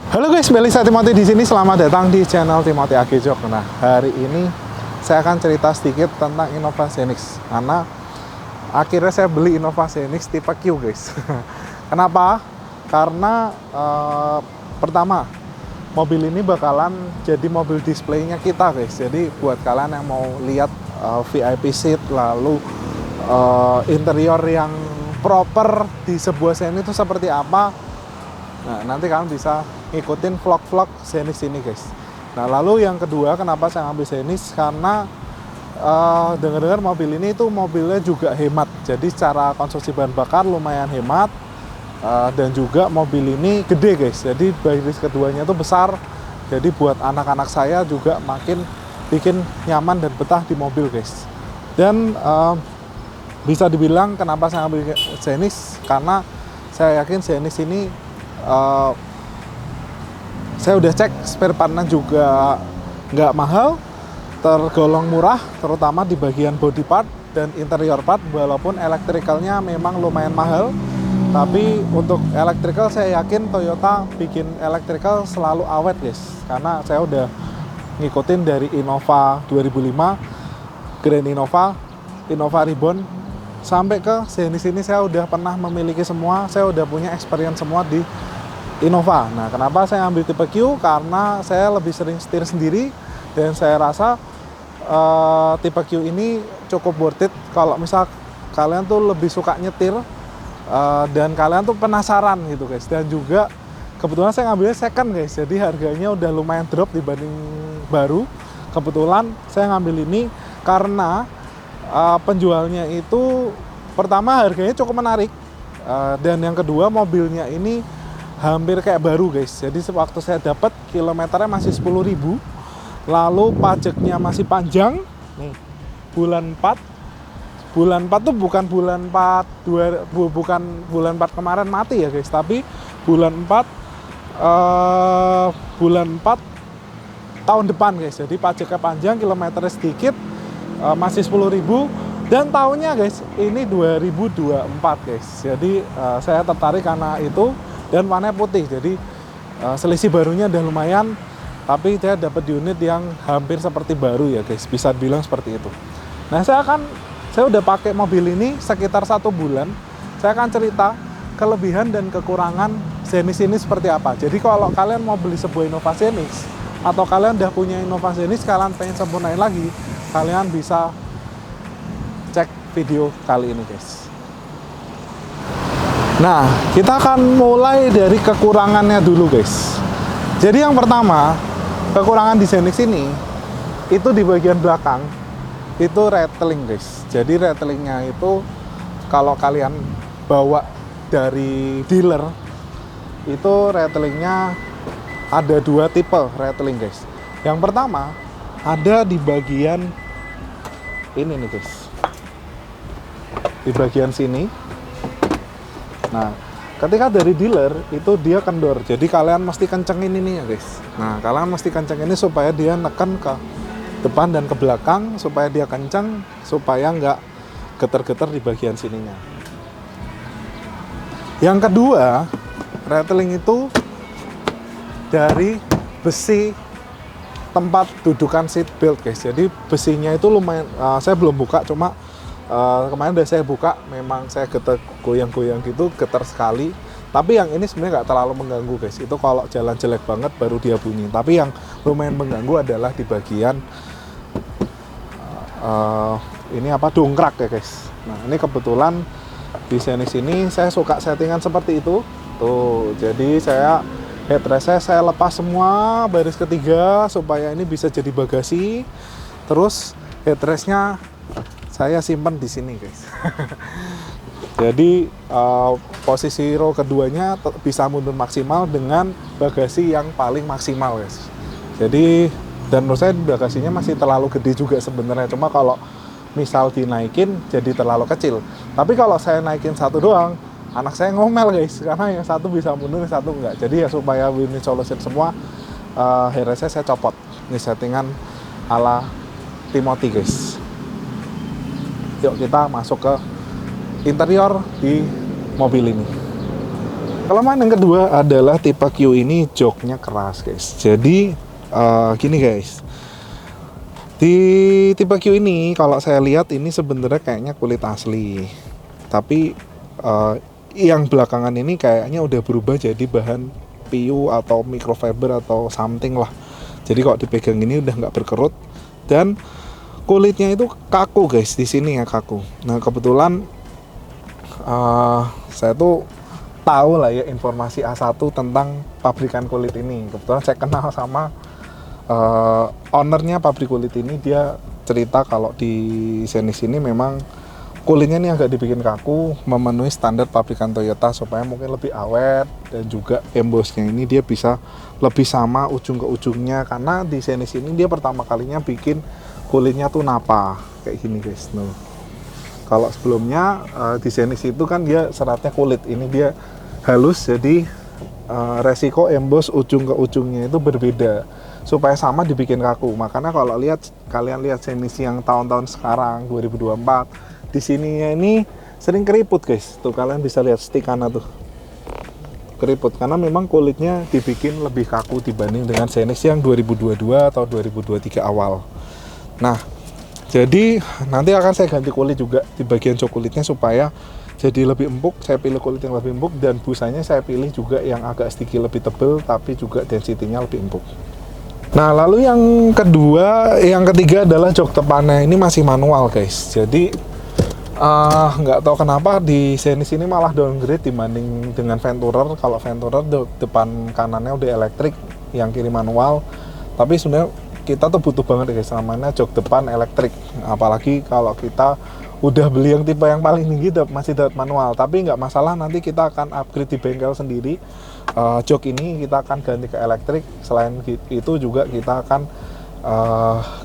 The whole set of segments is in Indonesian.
Halo guys, balik saya Timothy di sini. Selamat datang di channel Timothy Agejok. Nah, hari ini saya akan cerita sedikit tentang Innova Zenix. Karena akhirnya saya beli Innova Zenix tipe Q, guys. Kenapa? Karena pertama, mobil ini bakalan jadi mobil displaynya kita, guys. Jadi buat kalian yang mau lihat VIP seat, lalu interior yang proper di sebuah Zenix itu seperti apa. Nah, nanti kalian bisa ngikutin vlog-vlog Zenix ini, guys. Nah, lalu yang kedua, kenapa saya ngambil Zenix? Karena dengar-dengar mobil ini itu mobilnya juga hemat. Jadi secara konsumsi bahan bakar lumayan hemat, dan juga mobil ini gede, guys. Jadi baris keduanya itu besar. Jadi buat anak-anak saya juga makin bikin nyaman dan betah di mobil, guys. Dan bisa dibilang kenapa saya ngambil Zenix, karena saya yakin Zenix ini saya udah cek spare partnya juga nggak mahal, tergolong murah, terutama di bagian body part dan interior part. Walaupun elektrikalnya memang lumayan mahal, tapi untuk elektrikal saya yakin Toyota bikin elektrikal selalu awet, guys. Karena saya udah ngikutin dari Innova 2005, Grand Innova, Innova Reborn, sampai ke Zenix ini saya udah pernah memiliki semua. Saya udah punya experience semua di Innova. Nah, kenapa saya ambil tipe Q? Karena saya lebih sering setir sendiri, dan saya rasa tipe Q ini cukup worth it kalau misal kalian tuh lebih suka nyetir, dan kalian tuh penasaran gitu, guys. Dan juga kebetulan saya ngambilnya second, guys, jadi harganya udah lumayan drop dibanding baru. Kebetulan saya ngambil ini karena penjualnya itu pertama harganya cukup menarik, dan yang kedua mobilnya ini hampir kayak baru, guys. Jadi waktu saya dapat kilometernya masih 10.000, lalu pajaknya masih panjang nih, bulan 4 tuh bukan bulan 4 bukan bulan 4 kemarin mati ya, guys, tapi bulan 4 tahun depan, guys. Jadi pajaknya panjang, kilometernya sedikit, masih 10.000, dan tahunnya, guys, ini 2024, guys. Jadi saya tertarik karena itu, dan warnanya putih. Jadi selisih barunya udah lumayan, tapi saya dapat unit yang hampir seperti baru ya, guys. Bisa bilang seperti itu. Nah, saya udah pakai mobil ini sekitar 1 bulan. Saya akan cerita kelebihan dan kekurangan Zenix ini seperti apa. Jadi kalau kalian mau beli sebuah Innova Zenix, atau kalian udah punya Innova Zenix, kalian pengen sempurnain lagi, kalian bisa cek video kali ini, guys. Nah, kita akan mulai dari kekurangannya dulu, guys. Jadi yang pertama, kekurangan di Zenix ini itu di bagian belakang itu rattling, guys. Jadi rattlingnya itu kalau kalian bawa dari dealer, itu rattlingnya ada 2 tipe rattling, guys. Yang pertama ada di bagian ini nih, guys, di bagian sini. Nah, ketika dari dealer itu dia kendor, jadi kalian mesti kencengin ini ya, guys. Nah, kalian mesti kencengin ini supaya dia neken ke depan dan ke belakang, supaya dia kenceng, supaya nggak geter-geter di bagian sininya. Yang kedua, rattling itu dari besi tempat dudukan seat belt, guys. Jadi besinya itu lumayan, saya belum buka, cuma kemarin udah saya buka, memang saya getar goyang-goyang gitu, getar sekali. Tapi yang ini sebenarnya nggak terlalu mengganggu, guys. Itu kalau jalan jelek banget baru dia bunyi. Tapi yang lumayan mengganggu adalah di bagian ini apa, dongkrak ya, guys. Nah, ini kebetulan di Zenix ini saya suka settingan seperti itu. Tuh, jadi headrestnya saya lepas semua baris ketiga supaya ini bisa jadi bagasi. Terus headrestnya saya simpan di sini, guys. Jadi posisi row keduanya bisa mundur maksimal dengan bagasi yang paling maksimal, guys. Jadi, dan menurut saya bagasinya masih terlalu gede juga sebenarnya. Cuma kalau misal dinaikin jadi terlalu kecil. Tapi kalau saya naikin satu doang, anak saya ngomel, guys, karena yang satu bisa mundur, yang satu enggak. Jadi ya supaya win-win solution semua, headrestnya saya copot. Ini settingan ala Timothy, guys. Yuk kita masuk ke interior di mobil ini. Kelemahan yang kedua adalah tipe Q ini joknya keras guys. Jadi gini guys, di tipe Q ini kalau saya lihat ini sebenarnya kayaknya kulit asli, tapi yang belakangan ini kayaknya udah berubah jadi bahan PU atau microfiber atau something lah. Jadi kalau dipegang ini udah nggak berkerut dan kulitnya itu kaku guys, di sini ya kaku. Nah kebetulan saya tuh tahu lah ya informasi A1 tentang pabrikan kulit ini. Kebetulan saya kenal sama ownernya pabrik kulit ini. Dia cerita kalau di Xenix ini memang kulitnya ini agak dibikin kaku, memenuhi standar pabrikan Toyota supaya mungkin lebih awet, dan juga embossnya ini dia bisa lebih sama ujung ke ujungnya, karena di Xenix ini dia pertama kalinya bikin kulitnya tuh napa kayak gini guys. Kalau sebelumnya di Xenix itu kan dia seratnya kulit, ini dia halus, jadi resiko emboss ujung ke ujungnya itu berbeda supaya sama dibikin kaku. Makanya kalau kalian lihat Xenix yang tahun-tahun sekarang 2024 di sininya ini sering keriput guys. Tuh kalian bisa lihat stikana tuh keriput karena memang kulitnya dibikin lebih kaku dibanding dengan Xenix yang 2022 atau 2023 awal. Nah jadi nanti akan saya ganti kulit juga di bagian jok kulitnya supaya jadi lebih empuk. Saya pilih kulit yang lebih empuk, dan busanya saya pilih juga yang agak sedikit lebih tebal tapi juga density-nya lebih empuk. Nah lalu yang ketiga adalah jok depannya. Ini masih manual guys, jadi nggak tahu kenapa di Xenix ini malah downgrade dibanding dengan Venturer. Kalau Venturer depan kanannya udah elektrik, yang kiri manual, tapi sebenarnya kita tuh butuh banget guys namanya jok depan elektrik, apalagi kalau kita udah beli yang tipe yang paling tinggi masih dapat manual. Tapi nggak masalah, nanti kita akan upgrade di bengkel sendiri. Jok ini kita akan ganti ke elektrik. Selain itu juga kita akan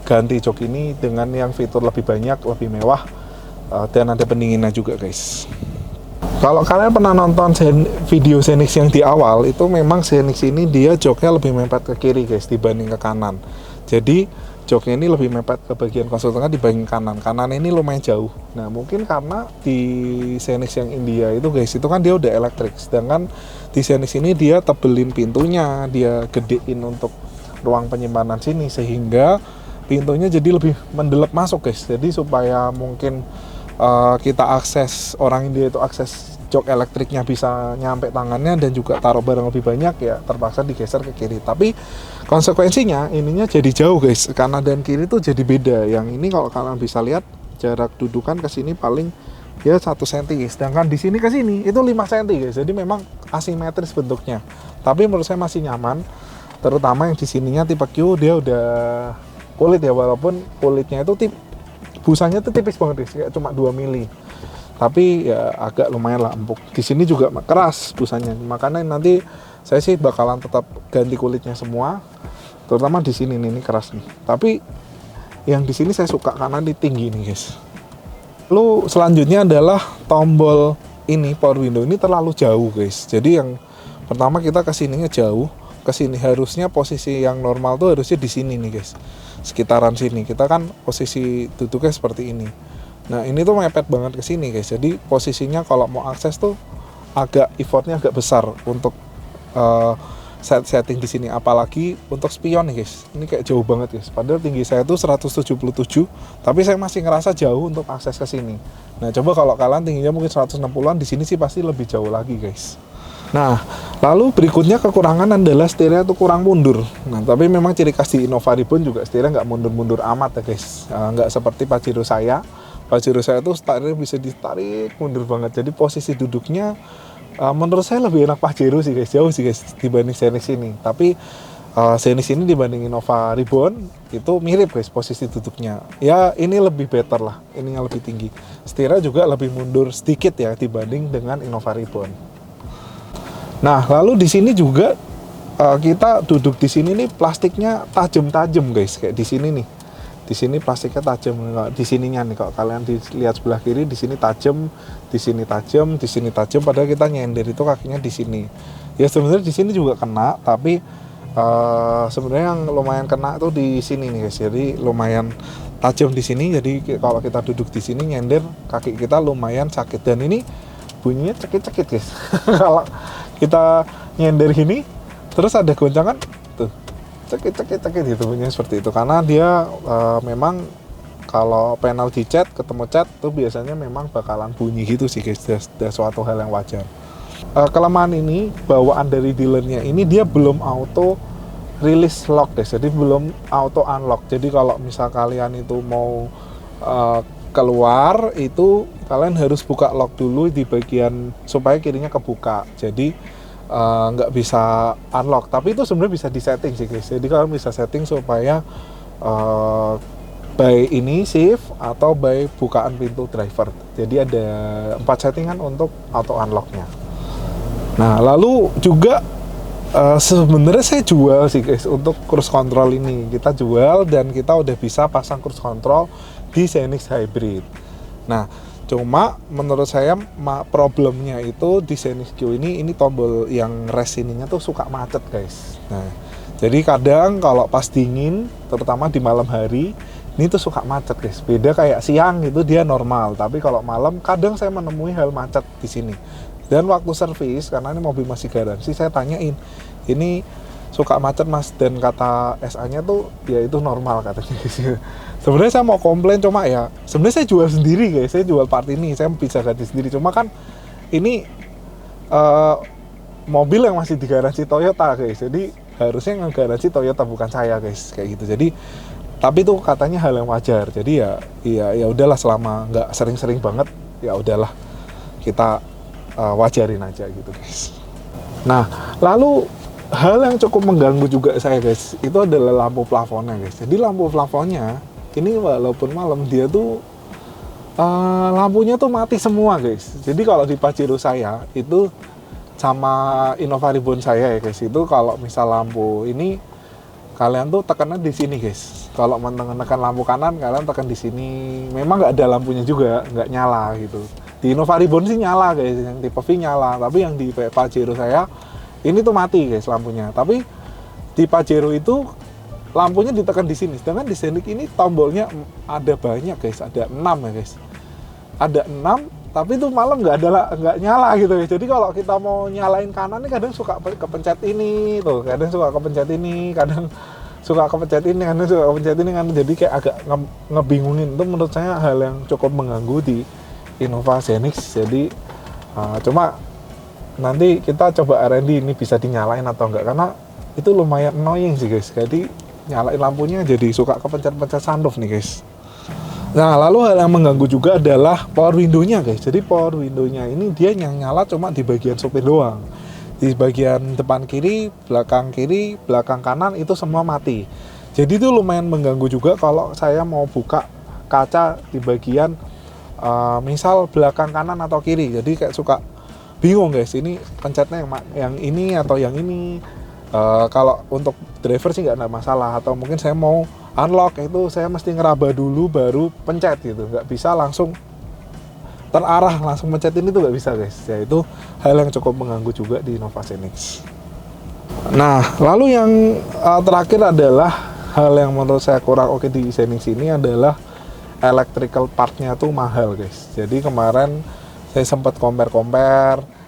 ganti jok ini dengan yang fitur lebih banyak, lebih mewah, dan ada pendinginnya juga guys. Kalau kalian pernah nonton video Xenix yang di awal, itu memang Xenix ini dia joknya lebih mepet ke kiri guys dibanding ke kanan. Jadi joknya ini lebih mepet ke bagian konsol tengah dibanding kanan. Kanan ini lumayan jauh. Nah mungkin karena di Xenix yang India itu guys, itu kan dia udah elektrik. Sedangkan di Xenix ini dia tebelin pintunya, dia gedein untuk ruang penyimpanan sini, sehingga pintunya jadi lebih mendelep masuk guys. Jadi supaya mungkin kita akses, orang India itu akses jok elektriknya bisa nyampe tangannya dan juga taruh barang lebih banyak, ya terpaksa digeser ke kiri. Tapi konsekuensinya ininya jadi jauh guys, kanan dan kiri tuh jadi beda. Yang ini kalau kalian bisa lihat jarak dudukan ke sini paling ya 1 cm, sedangkan di sini ke sini itu 5 cm guys. Jadi memang asimetris bentuknya, tapi menurut saya masih nyaman. Terutama yang di sininya tipe Q, dia udah kulit ya, walaupun kulitnya itu busanya tuh tipis banget guys, kayak cuma 2 mili. Tapi ya agak lumayan lah empuk. Di sini juga keras busanya, makanya nanti saya sih bakalan tetap ganti kulitnya semua, terutama di sini nih, ini keras nih. Tapi yang di sini saya suka karena ini tinggi nih guys. Lalu selanjutnya adalah tombol ini, power window ini terlalu jauh guys. Jadi yang pertama kita kesininya jauh, kesini harusnya posisi yang normal tuh harusnya di sini nih guys, sekitaran sini. Kita kan posisi duduknya seperti ini. Nah ini tuh mepet banget ke sini guys. Jadi posisinya kalau mau akses tuh effortnya agak besar untuk setting di sini, apalagi untuk spion nih guys. Ini kayak jauh banget guys. Padahal tinggi saya tuh 177, tapi saya masih ngerasa jauh untuk akses ke sini. Nah coba kalau kalian tingginya mungkin 160-an, di sini sih pasti lebih jauh lagi guys. Nah, lalu berikutnya kekurangan adalah setirnya tuh kurang mundur. Nah, tapi memang ciri khas di Innova Reborn juga setirnya nggak mundur-mundur amat ya guys. Nggak seperti Pajero saya. Pajero saya tuh setirnya bisa ditarik mundur banget. Jadi posisi duduknya menurut saya lebih enak Pajero sih guys, jauh sih guys dibanding Xenix ini. Tapi Xenix ini dibanding Innova Reborn itu mirip guys posisi duduknya. Ya ini lebih better lah, ini yang lebih tinggi. Setirnya juga lebih mundur sedikit ya dibanding dengan Innova Reborn. Nah, lalu di sini juga kita duduk di sini nih plastiknya tajam-tajam guys, kayak di sini nih. Di sini plastiknya tajam, di sininya nih kalau kalian lihat sebelah kiri, di sini tajam, di sini tajam, di sini tajam, padahal kita nyender itu kakinya di sini. Ya sebenarnya di sini juga kena, tapi sebenarnya yang lumayan kena tuh di sini nih guys. Jadi lumayan tajam di sini, jadi kalau kita duduk di sini nyender, kaki kita lumayan sakit. Dan ini bunyinya cekit-cekit guys. Kalau kita nyender gini, terus ada goncangan tuh, cekit gitu, bunyinya seperti itu. Karena dia memang kalau panel dicat ketemu cat tuh biasanya memang bakalan bunyi gitu sih guys, dan suatu hal yang wajar. Kelemahan ini, bawaan dari dealernya ini dia belum auto release lock guys, jadi belum auto unlock. Jadi kalau misal kalian itu mau keluar, itu kalian harus buka lock dulu di bagian supaya kirinya kebuka, jadi nggak bisa unlock. Tapi itu sebenarnya bisa disetting sih guys, jadi kalian bisa setting supaya by ini shift atau by bukaan pintu driver. Jadi ada 4 settingan untuk auto unlocknya. Nah, lalu juga sebenarnya saya jual sih guys untuk cruise control ini. Kita jual dan kita udah bisa pasang cruise control di Xenix Hybrid. Nah, cuma menurut saya problemnya itu di Xenix Q ini tombol yang rest ininya tuh suka macet guys. Nah, jadi kadang kalau pas dingin, terutama di malam hari, ini tuh suka macet guys. Beda kayak siang itu dia normal, tapi kalau malam kadang saya menemui hal macet di sini. Dan waktu servis, karena ini mobil masih garansi, saya tanyain, ini suka macet mas, dan kata SA-nya tuh ya itu normal katanya guys. Sebenarnya saya mau komplain, cuma ya sebenarnya saya jual sendiri guys, saya jual part ini, saya bisa ganti sendiri. Cuma kan ini mobil yang masih digaransi Toyota guys, jadi harusnya ngegaransi Toyota bukan saya guys, kayak gitu. Jadi tapi itu katanya hal yang wajar, jadi ya udahlah, selama nggak sering-sering banget ya udahlah, kita wajarin aja gitu guys. Nah, lalu hal yang cukup mengganggu juga saya guys, itu adalah lampu plafonnya guys. Jadi lampu plafonnya ini walaupun malam dia tuh lampunya tuh mati semua guys. Jadi kalau di Pajero saya itu sama Innova Reborn saya ya guys, itu kalau misal lampu ini kalian tuh tekannya di sini guys. Kalau menekan lampu kanan, kalian tekan di sini. Memang nggak ada lampunya juga, nggak nyala gitu. Di Innova Reborn sih nyala guys, yang tipe V nyala. Tapi yang di Pajero saya ini tuh mati guys lampunya. Tapi di Pajero itu lampunya ditekan di sini. Sedangkan di Xenix ini tombolnya ada banyak guys, ada 6 ya guys. Ada 6, tapi itu malam nggak nyala gitu guys. Jadi kalau kita mau nyalain kanan ini kadang suka kepencet ini tuh, kadang suka kepencet ini, kadang suka kepencet ini, kadang suka kepencet ini kan. Jadi kayak agak ngebingungin. Itu menurut saya hal yang cukup mengganggu di Innova Xenix. Jadi cuma nanti kita coba R&D ini bisa dinyalain atau enggak, karena itu lumayan annoying sih guys. Jadi nyalain lampunya jadi suka kepencet-pencet sunroof nih guys. Nah, lalu hal yang mengganggu juga adalah power window-nya guys. Jadi power window-nya ini dia yang nyala cuma di bagian supir doang. Di bagian depan kiri, belakang kanan itu semua mati. Jadi itu lumayan mengganggu juga kalau saya mau buka kaca di bagian misal belakang kanan atau kiri. Jadi kayak suka bingung guys, ini pencetnya yang ini atau yang ini. Kalau untuk driver sih nggak ada masalah, atau mungkin saya mau unlock itu saya mesti ngeraba dulu baru pencet gitu, nggak bisa langsung terarah langsung pencetin, itu nggak bisa guys. Ya itu hal yang cukup mengganggu juga di Innova Xenix. Nah, lalu yang terakhir adalah hal yang menurut saya kurang oke di Xenix ini adalah electrical partnya tuh mahal guys. Jadi kemarin saya sempat compare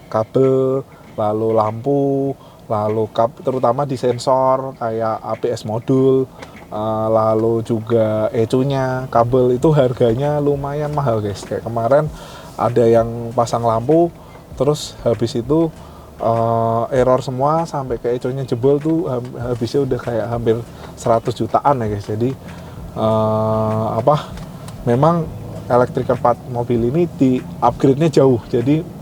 kabel, lalu lampu, lalu terutama di sensor kayak ABS modul, lalu juga ECU-nya, kabel itu harganya lumayan mahal guys. Kayak kemarin ada yang pasang lampu, terus habis itu error semua sampai ke ECU-nya jebol tuh, habisnya udah kayak hampir 100 jutaan ya guys. Jadi memang electrical part mobil ini di upgrade-nya jauh. Jadi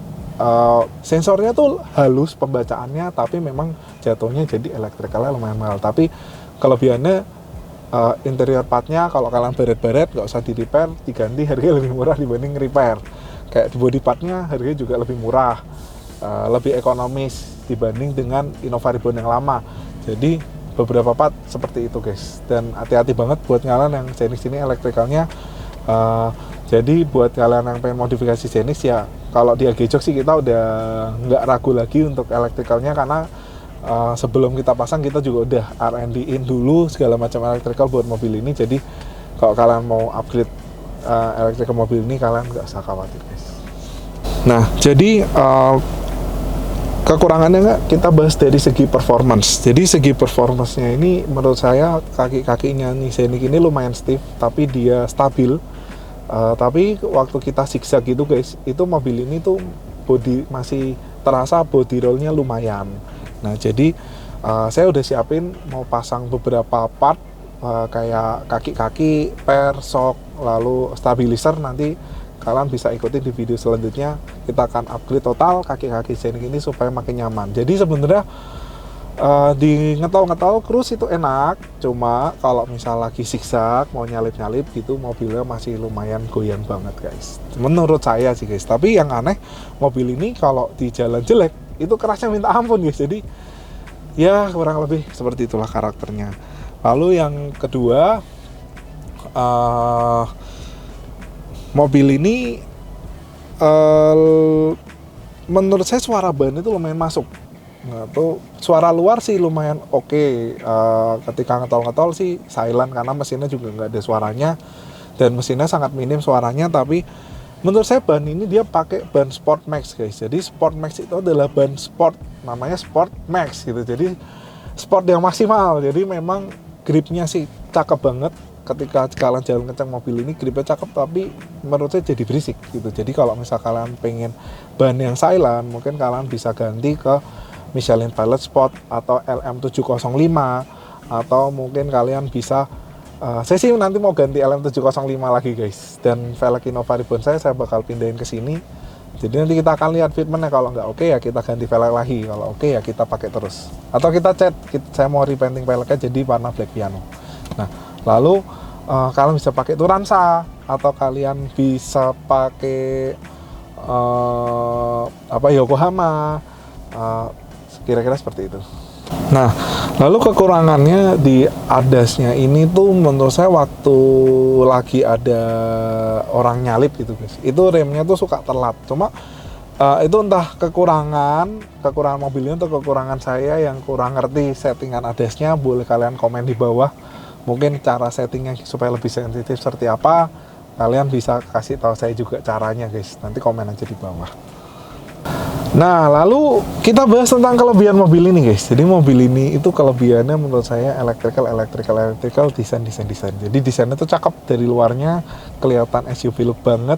sensornya tuh halus pembacaannya, tapi memang jatuhnya jadi electricalnya lumayan mahal. Tapi kelebihannya interior partnya kalau kalian baret-baret nggak usah di repair, diganti harganya lebih murah dibanding repair. Kayak di body partnya harganya juga lebih murah, lebih ekonomis dibanding dengan Innova Reborn yang lama. Jadi beberapa part seperti itu guys. Dan hati-hati banget buat kalian yang Xenix ini elektrikalnya. Jadi buat kalian yang pengen modifikasi Xenix ya, kalau dia gejok sih kita udah nggak ragu lagi untuk elektrikalnya, karena sebelum kita pasang kita juga udah R&D-in dulu segala macam elektrikal buat mobil ini. Jadi kalau kalian mau upgrade elektrikal mobil ini, kalian nggak usah khawatir guys. Nah, jadi kekurangannya nggak, kita bahas dari segi performance. Jadi segi performance-nya ini menurut saya kaki-kakinya nih Scenic ini lumayan stiff, tapi dia stabil. Tapi waktu kita zigzag gitu guys, itu mobil ini tuh body masih terasa body roll-nya lumayan. Nah jadi saya udah siapin mau pasang beberapa part kayak kaki-kaki, per, shock, lalu stabilizer. Nanti kalian bisa ikuti di video selanjutnya, kita akan upgrade total kaki-kaki Scenic ini supaya makin nyaman. Jadi sebenarnya di ngetol-ngetol cruise itu enak, cuma kalau misal lagi zigzag mau nyalip-nyalip gitu mobilnya masih lumayan goyang banget guys, menurut saya sih guys. Tapi yang aneh, mobil ini kalau di jalan jelek itu kerasnya minta ampun guys. Jadi ya kurang lebih seperti itulah karakternya. Lalu yang kedua, mobil ini menurut saya suara ban itu lumayan masuk. Nah, tuh suara luar sih lumayan oke. Ketika ngetol-ngetol sih silent karena mesinnya juga nggak ada suaranya dan mesinnya sangat minim suaranya. Tapi menurut saya ban ini dia pakai ban Sport Max guys. Jadi Sport Max itu adalah ban sport, namanya Sport Max gitu. Jadi sport yang maksimal. Jadi memang gripnya sih cakep banget. Ketika kalian jalan kencang mobil ini gripnya cakep, tapi menurut saya jadi berisik gitu. Jadi kalau misal kalian pengen ban yang silent, mungkin kalian bisa ganti ke Michelin Pilot Sport atau LM705, atau mungkin kalian bisa saya sih nanti mau ganti LM705 lagi guys. Dan velg Innova Ribbon saya bakal pindahin ke sini. Jadi nanti kita akan lihat fitmentnya, kalau nggak oke ya kita ganti velg lagi, kalau oke ya kita pakai terus. Atau kita cat, saya mau repainting velgnya jadi warna black piano. Nah, lalu kalian bisa pakai Turanza, atau kalian bisa pakai Yokohama, kira-kira seperti itu. Nah, lalu kekurangannya di ADAS-nya ini tuh menurut saya waktu lagi ada orang nyalip gitu guys, itu remnya tuh suka telat. Cuma itu entah kekurangan mobilnya atau kekurangan saya yang kurang ngerti settingan ADAS-nya. Boleh kalian komen di bawah, mungkin cara settingnya supaya lebih sensitif seperti apa, kalian bisa kasih tahu saya juga caranya guys, nanti komen aja di bawah. Nah, lalu kita bahas tentang kelebihan mobil ini guys. Jadi mobil ini itu kelebihannya menurut saya electrical, desain. Jadi desainnya tuh cakep, dari luarnya kelihatan SUV look banget.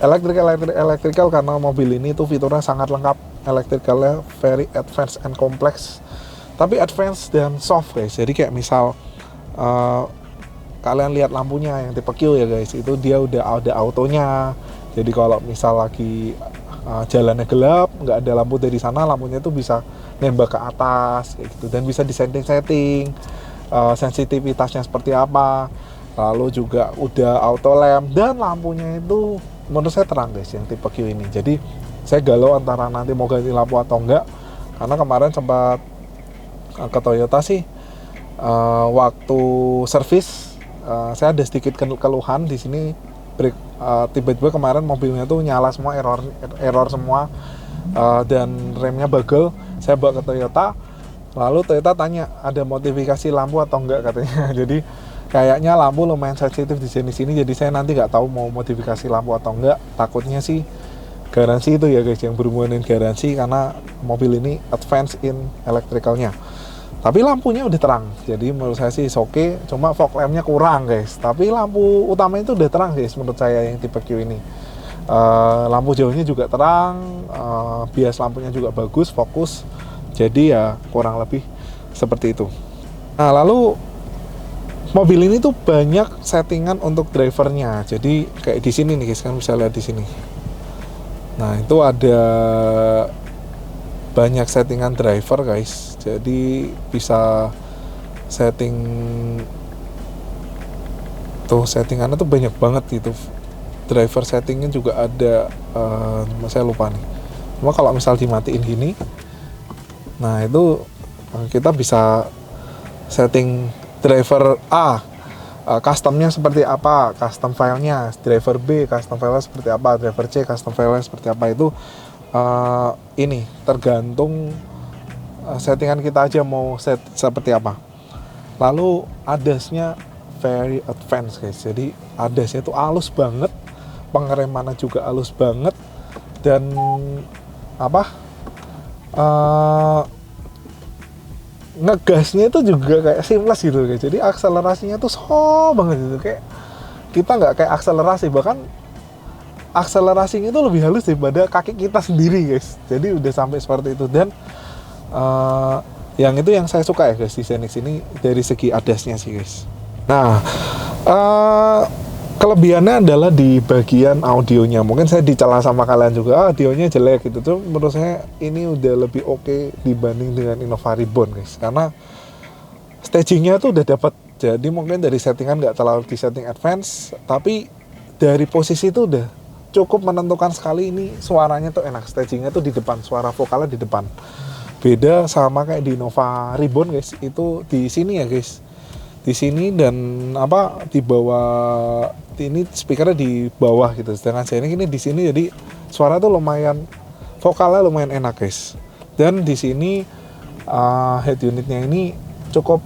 Electrical karena mobil ini tuh fiturnya sangat lengkap. Electricalnya very advanced and complex, tapi advance dan soft guys. Jadi kayak misal kalian lihat lampunya yang tipe Q ya guys, itu dia udah ada autonya. Jadi kalau misal lagi jalannya gelap, nggak ada lampu dari sana, lampunya tuh bisa nembak ke atas kayak gitu, dan bisa disetting sensitivitasnya seperti apa. Lalu juga udah auto lamp, dan lampunya itu menurut saya terang guys yang tipe Q ini. Jadi saya galau antara nanti mau ganti lampu atau enggak, karena kemarin sempat ke Toyota sih waktu servis saya ada sedikit keluhan di sini. Tiba-tiba kemarin mobilnya tuh nyala semua, error semua, dan remnya bagel. Saya bawa ke Toyota, lalu Toyota tanya ada modifikasi lampu atau enggak katanya. Jadi kayaknya lampu lumayan sensitif di sini, jadi saya nanti nggak tahu mau modifikasi lampu atau enggak. Takutnya sih garansi itu ya guys, yang berhubungan dengan garansi, karena mobil ini advance in electricalnya. Tapi lampunya udah terang, jadi menurut saya sih oke. Cuma fog lampnya kurang guys, tapi lampu utamanya itu udah terang guys menurut saya yang tipe Q ini. Lampu jauhnya juga terang, bias lampunya juga bagus, fokus. Jadi ya kurang lebih seperti itu. Nah, lalu mobil ini tuh banyak settingan untuk drivernya. Jadi kayak di sini nih guys, kan bisa lihat di sini. Nah, itu ada banyak settingan driver guys. Jadi bisa setting tuh, settingannya tuh banyak banget gitu. Driver settingnya juga ada, saya lupa nih. Cuma kalau misal dimatiin gini, nah itu kita bisa setting driver A, customnya seperti apa, custom filenya. Driver B, custom filenya seperti apa. Driver C, custom filenya seperti apa. Itu ini tergantung settingan kita aja mau set seperti apa. Lalu ADAS-nya very advanced guys. Jadi ADAS-nya itu halus banget, pengeremannya juga halus banget, dan apa ngegasnya itu juga kayak seamless gitu guys. Jadi akselerasinya tuh so banget gitu, kayak kita nggak kayak akselerasi, bahkan akselerasinya itu lebih halus daripada kaki kita sendiri guys. Jadi udah sampai seperti itu. Dan yang itu yang saya suka ya guys di Xenix ini dari segi ADAS-nya sih guys. Nah, kelebihannya adalah di bagian audionya. Mungkin saya dicela sama kalian juga, audionya jelek gitu tuh. Menurut saya ini udah lebih oke dibanding dengan Innova Reborn guys, karena stagingnya tuh udah dapat. Jadi mungkin dari settingan nggak terlalu di setting advance, tapi dari posisi itu udah cukup menentukan sekali. Ini suaranya tuh enak, stagingnya tuh di depan, suara vokalnya di depan. Beda sama kayak di Innova Reborn guys, itu di sini ya guys, di sini, dan di bawah ini speakernya di bawah gitu. Sedangkan saya ini di sini, jadi suara tuh lumayan, vokalnya lumayan enak guys. Dan di sini head unitnya ini cukup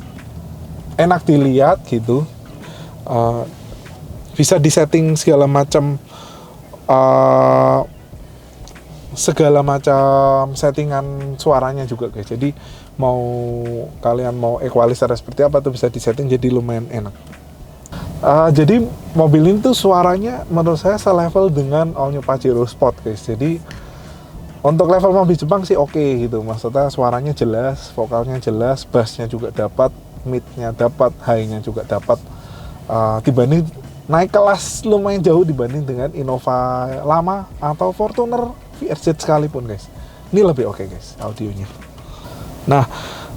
enak dilihat gitu, bisa disetting segala macam settingan suaranya juga guys. Jadi kalian mau equalizer seperti apa tuh bisa disetting, jadi lumayan enak. Jadi mobil ini tuh suaranya menurut saya selevel dengan All New Pajero Sport guys. Jadi untuk level mobil Jepang sih oke gitu, maksudnya suaranya jelas, vokalnya jelas, bassnya juga dapat, midnya dapat, high-nya juga dapat. Dibanding naik kelas lumayan jauh dibanding dengan Innova lama atau Fortuner VRZ sekalipun guys. Ini lebih oke guys audionya. Nah,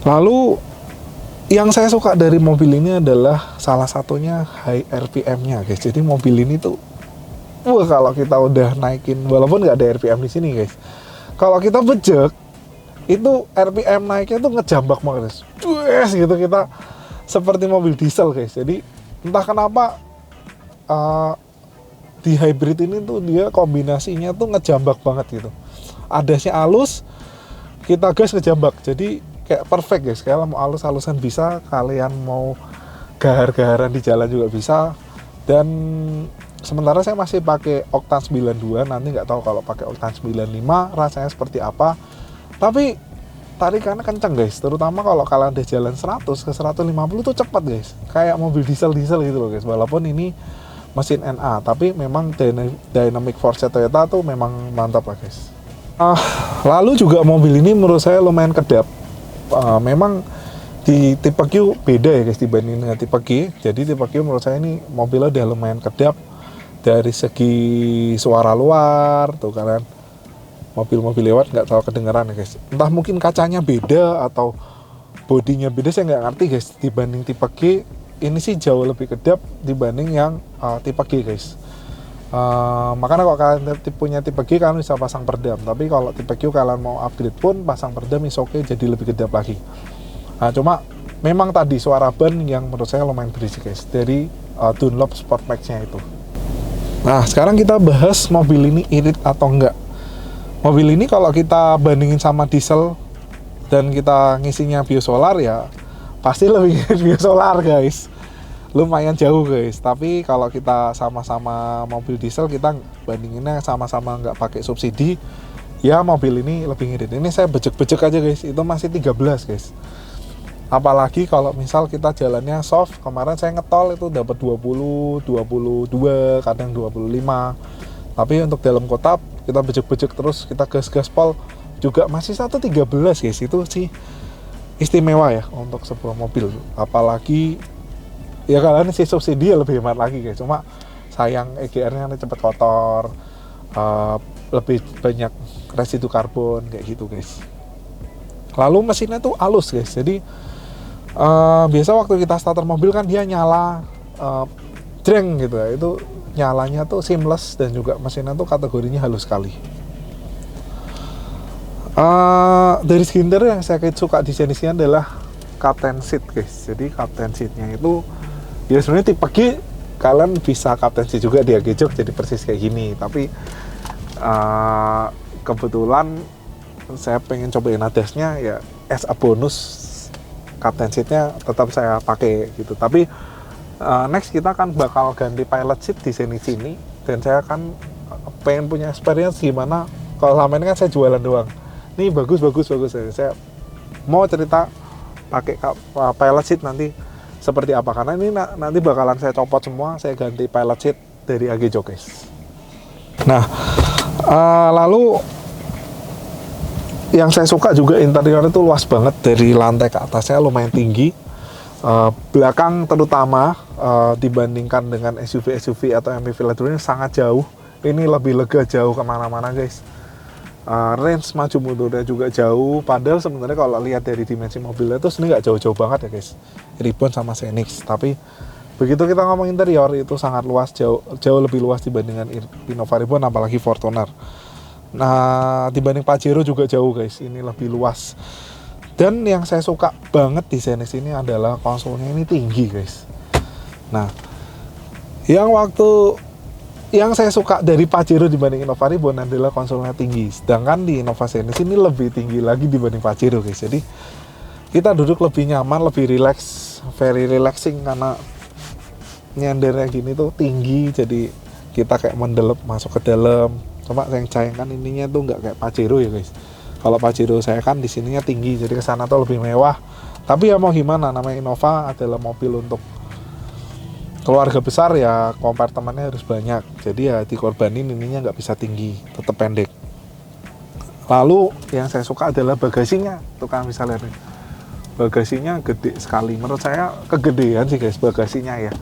lalu yang saya suka dari mobil ini adalah salah satunya high RPM-nya guys. Jadi mobil ini tuh, kalau kita udah naikin, walaupun nggak ada RPM di sini guys, kalau kita bejek itu RPM naiknya tuh ngejambak banget guys. Dues gitu, kita seperti mobil diesel guys. Jadi entah kenapa di hybrid ini tuh dia kombinasinya tuh ngejambak banget gitu. Adasnya halus, kita gas ngejambak. Jadi kayak perfect guys. Kalian mau halus-halusan bisa, kalian mau gahar-gaharan di jalan juga bisa. Dan sementara saya masih pakai Octane 92, nanti nggak tahu kalau pakai Octane 95 rasanya seperti apa. Tapi tarikannya kenceng guys, terutama kalau kalian udah jalan 100 ke 150 tuh cepat guys. Kayak mobil diesel-diesel gitu loh guys. Walaupun ini mesin NA, tapi memang dynamic force Toyota tuh memang mantap lah guys. Lalu juga mobil ini menurut saya lumayan kedap. Memang di tipe Q beda ya guys dibanding dengan tipe G. Jadi tipe Q menurut saya ini mobilnya udah lumayan kedap dari segi suara luar tuh kalian. Mobil-mobil lewat nggak terlalu kedengeran ya guys. Entah mungkin kacanya beda atau bodinya beda, saya nggak ngerti guys. Dibanding tipe G ini sih jauh lebih kedap dibanding yang tipe G guys. Makanya kalau kalian punya tipe G kalian bisa pasang perdam, tapi kalau tipe Q kalian mau upgrade pun pasang perdam is oke, jadi lebih kedap lagi. Nah, cuma memang tadi suara ban yang menurut saya lumayan berisik guys dari Dunlop Sport Max-nya itu. Nah, sekarang kita bahas mobil ini irit atau enggak. Mobil ini kalau kita bandingin sama diesel dan kita ngisinya biosolar ya pasti lebih biosolar guys. Lumayan jauh guys. Tapi kalau kita sama-sama mobil diesel, kita bandinginnya sama-sama nggak pakai subsidi, ya mobil ini lebih ngirit. Ini saya bejek-bejek aja guys, itu masih 13 guys. Apalagi kalau misal kita jalannya soft, kemarin saya ngetol itu dapat 20, 22, kadang 25. Tapi untuk dalam kota kita bejek-bejek terus, kita gas-gas pol juga masih 113 guys. Itu sih istimewa ya untuk sebuah mobil. Apalagi ya kalian sih subsidi lebih hemat lagi guys. Cuma sayang EGR-nya cepet kotor, lebih banyak residu karbon kayak gitu guys. Lalu mesinnya tuh halus guys. Jadi biasa waktu kita starter mobil kan dia nyala jreng gitu ya. Itu nyalanya tuh seamless dan juga mesinnya tuh kategorinya halus sekali. Dari segi interior yang saya suka di Xenix ini adalah captain seat guys. Jadi captain seatnya itu ya sebenarnya tipe G kalian bisa captain seat juga, dia gejok jadi persis kayak gini. Tapi kebetulan saya pengen cobain ADAS-nya ya, as a bonus captain seat-nya tetap saya pakai gitu. Tapi next kita kan bakal ganti pilot seat di sini dan saya akan pengen punya experience gimana Kalau selama ini kan saya jualan doang. Nih bagus. Saya mau cerita pakai pilot seat nanti seperti apa, karena ini nanti bakalan saya copot semua, saya ganti pilot seat dari AG Jokes. Nah, lalu yang saya suka juga interior itu luas banget, dari lantai ke atasnya lumayan tinggi. Belakang terutama dibandingkan dengan SUV atau MPV lainnya ini sangat jauh. Ini lebih lega, jauh kemana-mana guys. Range maju mundurnya juga jauh, padahal sebenarnya kalau lihat dari dimensi mobilnya itu sebenarnya nggak jauh-jauh banget ya guys, Ribbon sama Xenix. Tapi begitu kita ngomong interior itu sangat luas, jauh lebih luas dibandingkan Innova Ribbon, apalagi Fortuner. Nah, dibanding Pajero juga jauh guys, ini lebih luas. Dan yang saya suka banget di Xenix ini adalah konsolnya ini tinggi guys. Nah, yang saya suka dari Pajero dibanding Innova Ribbon adalah konsolnya tinggi. Sedangkan di Innova Xenix ini lebih tinggi lagi dibanding Pajero guys. Jadi kita duduk lebih nyaman, lebih relax, very relaxing, karena nyendernya gini tuh tinggi. Jadi kita kayak mendelep masuk ke dalam. Cuma yang sayangkan ininya tuh nggak kayak Pajero ya guys. Kalau Pajero saya kan di sininya tinggi, jadi kesana tuh lebih mewah. Tapi ya mau gimana, namanya Innova adalah mobil untuk keluarga besar ya, kompartemennya harus banyak, jadi ya dikorbanin ininya nggak bisa tinggi, tetap pendek. Lalu yang saya suka adalah bagasinya, tuh kan bisa lihat nih, bagasinya gede sekali, menurut saya kegedean sih guys bagasinya ya.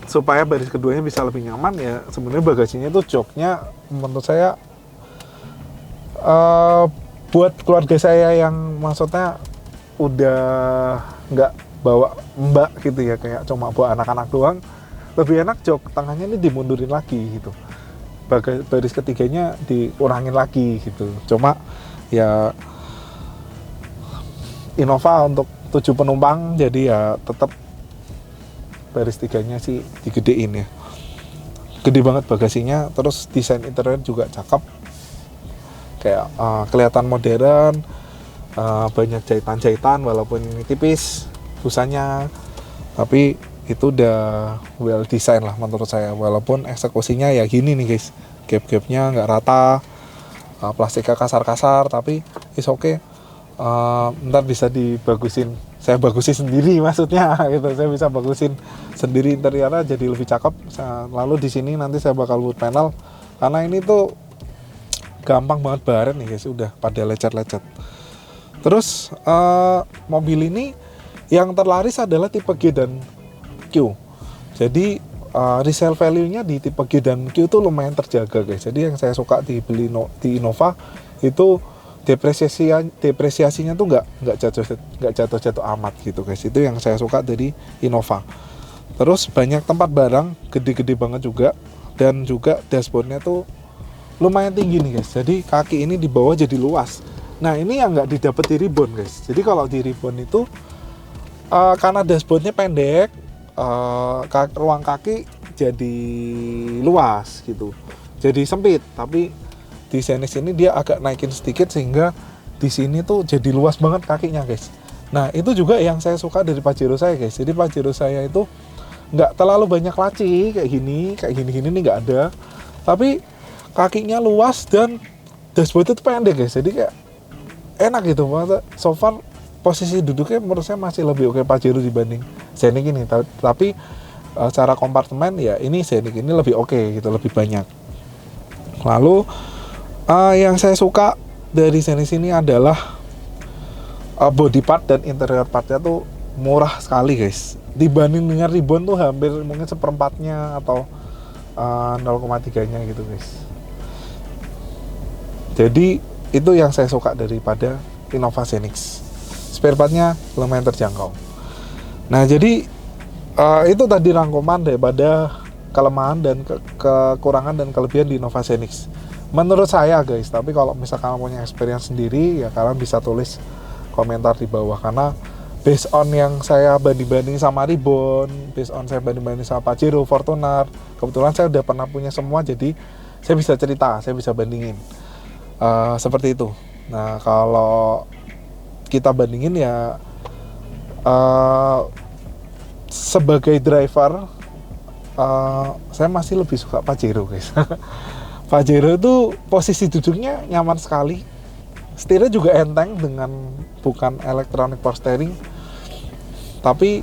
Supaya baris keduanya bisa lebih nyaman ya, sebenarnya bagasinya itu joknya menurut saya buat keluarga saya yang maksudnya udah nggak bawa mbak gitu ya, kayak cuma bawa anak-anak doang, lebih enak jok tengahnya ini dimundurin lagi gitu, baris ketiganya dikurangin lagi gitu. Cuma ya Innova untuk 7 penumpang, jadi ya tetap baris tiganya sih digedein ya, gede banget bagasinya. Terus desain interior juga cakep, kayak kelihatan modern, banyak jahitan-jahitan walaupun ini tipis busanya, tapi itu udah well design lah menurut saya. Walaupun eksekusinya ya gini nih guys, gap-gapnya nggak rata, plastiknya kasar-kasar, tapi is okay. Ntar bisa dibagusin, saya bagusin sendiri maksudnya gitu, saya bisa bagusin sendiri interiornya jadi lebih cakep. Lalu di sini nanti saya bakal wood panel, karena ini tuh gampang banget baret nih guys, udah pada lecet-lecet. Terus mobil ini yang terlaris adalah tipe G dan Q. Jadi resale value-nya di tipe G dan Q itu lumayan terjaga guys. Jadi yang saya suka di Innova itu depresiasinya tuh nggak jatuh amat gitu guys. Itu yang saya suka dari Innova. Terus banyak tempat barang, gede-gede banget juga, dan juga dashboardnya tuh lumayan tinggi nih guys. Jadi kaki ini di bawah jadi luas. Nah ini yang nggak didapat di Ribbon guys. Jadi kalau di Ribbon itu karena dashboardnya pendek, ruang kaki jadi luas gitu, jadi sempit. Tapi di Xenix ini dia agak naikin sedikit sehingga di sini tuh jadi luas banget kakinya guys. Nah itu juga yang saya suka dari Pajero saya guys. Jadi Pajero saya itu nggak terlalu banyak laci kayak gini nih nggak ada, tapi kakinya luas dan dashboard itu pendek guys. Jadi kayak enak gitu. So far posisi duduknya menurut saya masih lebih oke Pajero dibanding Xenix ini. Tapi secara kompartemen ya ini Xenix ini lebih oke gitu, lebih banyak. Lalu yang saya suka dari Xenix ini adalah body part dan interior partnya tuh murah sekali guys. Dibanding dengan Ribbon tuh hampir mungkin seperempatnya atau 0,3-nya gitu guys. Jadi itu yang saya suka daripada Innova Xenix. Spare partnya lumayan terjangkau. Nah jadi itu tadi rangkuman daripada kelemahan dan kekurangan dan kelebihan di Innova Xenix menurut saya guys. Tapi kalau misalkan punya experience sendiri ya kalian bisa tulis komentar di bawah, karena based on yang saya banding-banding sama Ribbon, based on saya banding-banding sama Pajero, Fortuner, kebetulan saya udah pernah punya semua, jadi saya bisa cerita, saya bisa bandingin seperti itu. Nah kalau kita bandingin ya sebagai driver saya masih lebih suka Pajero guys. Pajero itu posisi duduknya nyaman sekali, setirnya juga enteng dengan bukan electronic power steering, tapi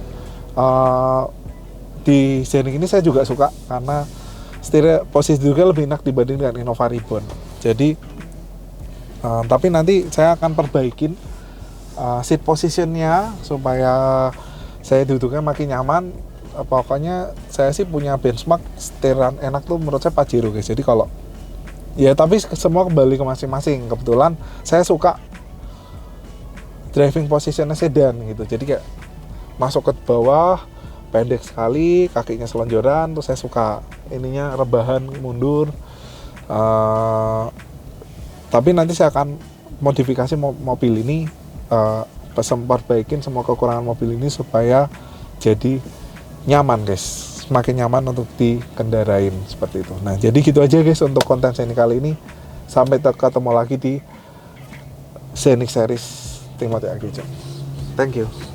di Scenic ini saya juga suka karena setirnya posisi duduknya lebih enak dibanding dengan Innova Reborn. Jadi tapi nanti saya akan perbaikin seat positionnya supaya saya duduknya makin nyaman. Pokoknya saya sih punya benchmark setiran enak tuh menurut saya Pajero guys. Jadi kalau ya, tapi semua kembali ke masing-masing. Kebetulan saya suka driving positionnya sedan gitu, jadi kayak masuk ke bawah pendek sekali, kakinya selonjoran, terus saya suka ininya rebahan mundur. Tapi nanti saya akan modifikasi mobil ini, perbaikin semua kekurangan mobil ini supaya jadi nyaman guys, semakin nyaman untuk dikendarain seperti itu. Nah jadi gitu aja guys untuk konten Scenic kali ini. Sampai ketemu lagi di Scenic Series Timothy Agijong. Thank you.